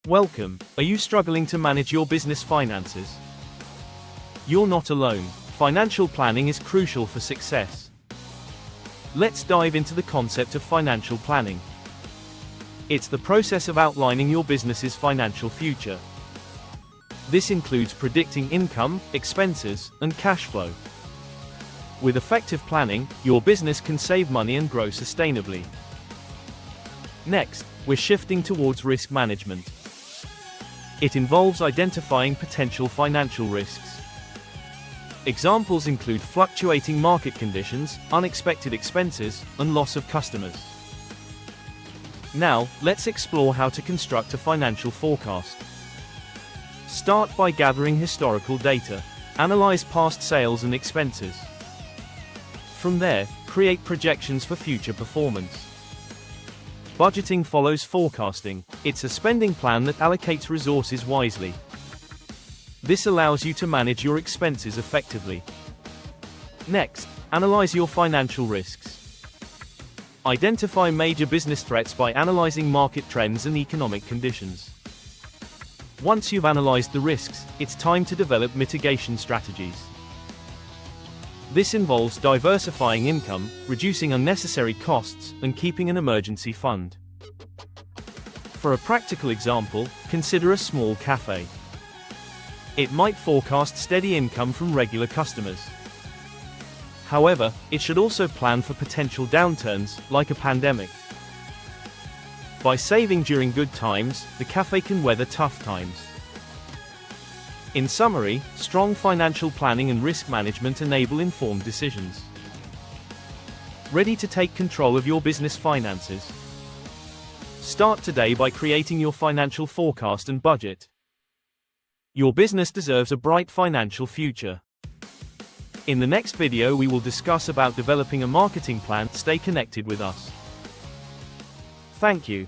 Welcome. Are you struggling to manage your business finances? You're not alone. Financial planning is crucial for success. Let's dive into the concept of financial planning. It's the process of outlining your business's financial future. This includes predicting income, expenses, and cash flow. With effective planning, your business can save money and grow sustainably. Next, we're shifting towards risk management. It involves identifying potential financial risks. Examples include fluctuating market conditions, unexpected expenses, and loss of customers. Now, let's explore how to construct a financial forecast. Start by gathering historical data. Analyze past sales and expenses. From there, create projections for future performance. Budgeting follows forecasting. It's a spending plan that allocates resources wisely. This allows you to manage your expenses effectively. Next, analyze your financial risks. Identify major business threats by analyzing market trends and economic conditions. Once you've analyzed the risks, it's time to develop mitigation strategies. This involves diversifying income, reducing unnecessary costs, and keeping an emergency fund. For a practical example, consider a small cafe. It might forecast steady income from regular customers. However, it should also plan for potential downturns, like a pandemic. By saving during good times, the cafe can weather tough times. In summary, strong financial planning and risk management enable informed decisions. Ready to take control of your business finances? Start today by creating your financial forecast and budget. Your business deserves a bright financial future. In the next video we will discuss about developing a marketing plan. Stay connected with us. Thank you.